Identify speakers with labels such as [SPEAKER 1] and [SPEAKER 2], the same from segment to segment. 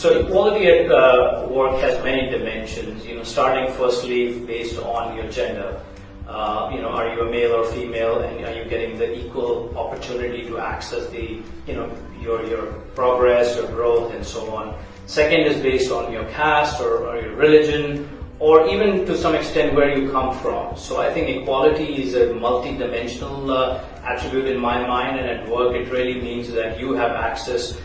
[SPEAKER 1] So equality at work has many dimensions. Starting firstly based on your gender. Are you a male or female, and are you getting the equal opportunity to access the, your progress, your growth, and so on. Second is based on your caste or your religion, or even to some extent where you come from. So I think equality is a multi-dimensional attribute in my mind, and at work it really means that you have access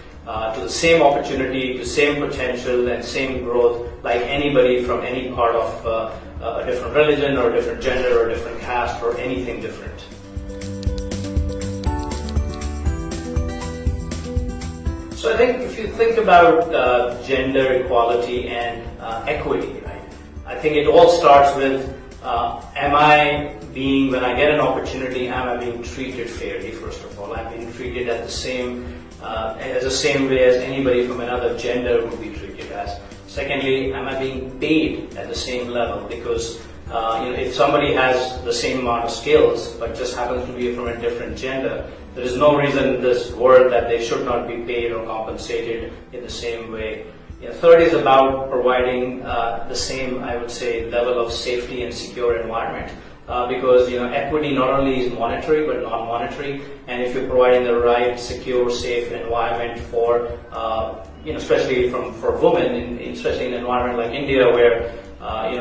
[SPEAKER 1] to the same opportunity, to same potential and same growth like anybody from any part of a different religion or a different gender or a different caste or anything different. So I think if you think about gender equality and equity, right? I think it all starts with when I get an opportunity, am I being treated fairly, first of all? I'm being treated as the same way as anybody from another gender would be treated as. Secondly, am I being paid at the same level? Because if somebody has the same amount of skills but just happens to be from a different gender, there is no reason in this world that they should not be paid or compensated in the same way. Third is about providing the same, I would say, level of safety and secure environment. Because equity not only is monetary but non-monetary, and if you're providing the right, secure, safe environment for, especially for women, especially in an environment like India where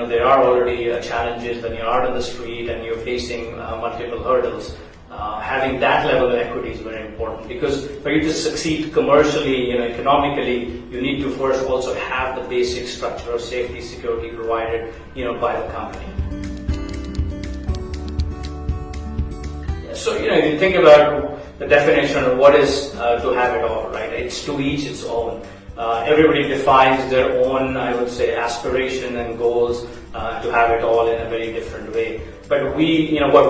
[SPEAKER 1] there are already challenges when you're out on the street and you're facing multiple hurdles. Having that level of equity is very important, because for you to succeed commercially, economically, you need to first also have the basic structure of safety, security provided, by the company. So, if you think about the definition of what is to have it all, right? It's to each its own. Everybody defines their own, I would say, aspiration and goals to have it all in a very different way. But what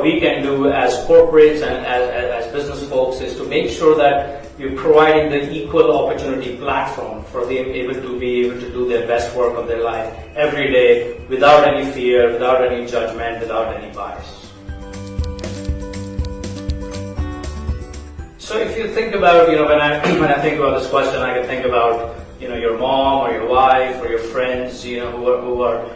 [SPEAKER 1] we can do as corporates and as business folks is to make sure that you're providing the equal opportunity platform for them to be able to do their best work of their life every day without any fear, without any judgment, without any bias. So if you think about, when I think about this question, I can think about, your mom or your wife or your friends, who are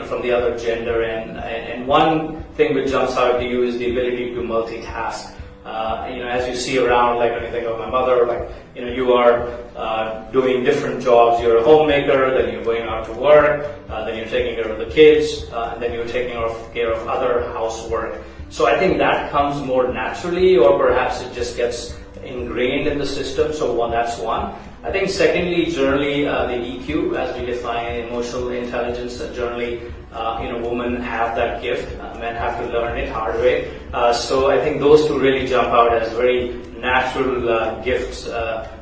[SPEAKER 1] from the other gender, and one thing which jumps out to you is the ability to multitask. As you see around, like when you think of my mother, you are doing different jobs. You're a homemaker, then you're going out to work, then you're taking care of the kids, and then you're taking care of other housework. So I think that comes more naturally, or perhaps it just gets ingrained in the system. So that's one. I think secondly, generally the EQ, as we define emotional intelligence, generally women have that gift. Men have to learn it hard way. So I think those two really jump out as very natural gifts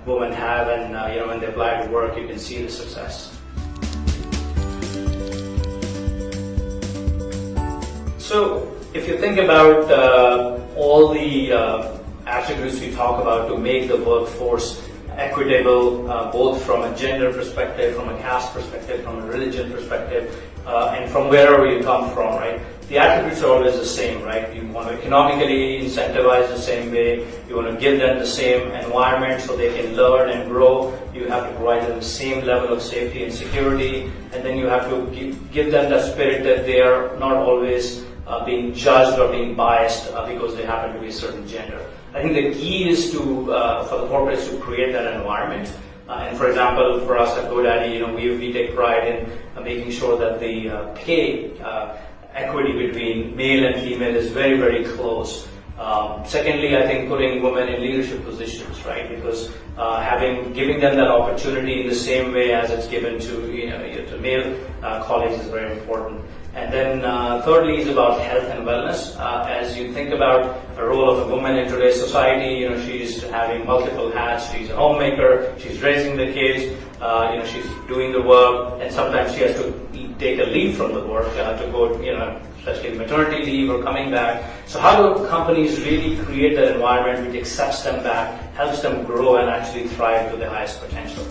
[SPEAKER 1] women have, and when they apply to work, you can see the success. So if you think about all the attributes we talk about to make the workforce equitable, both from a gender perspective, from a caste perspective, from a religion perspective, and from wherever you come from, right? The attributes are always the same, right? You want to economically incentivize the same way. You want to give them the same environment so they can learn and grow. You have to provide them the same level of safety and security, and then you have to give them the spirit that they are not always being judged or being biased because they happen to be a certain gender. I think the key is for the corporates to create that environment. And for example, for us at GoDaddy, we take pride in making sure that the pay equity between male and female is very, very close. Secondly, I think putting women in leadership positions, right? Because giving them that opportunity in the same way as it's given to male colleagues is very important. And then thirdly is about health and wellness. As you think about the role of a woman in today's society, she's having multiple hats. She's a homemaker, she's raising the kids, she's doing the work, and sometimes she has to take a leave from the work to go, especially maternity leave or coming back. So how do companies really create that environment which accepts them back, helps them grow and actually thrive to their highest potential?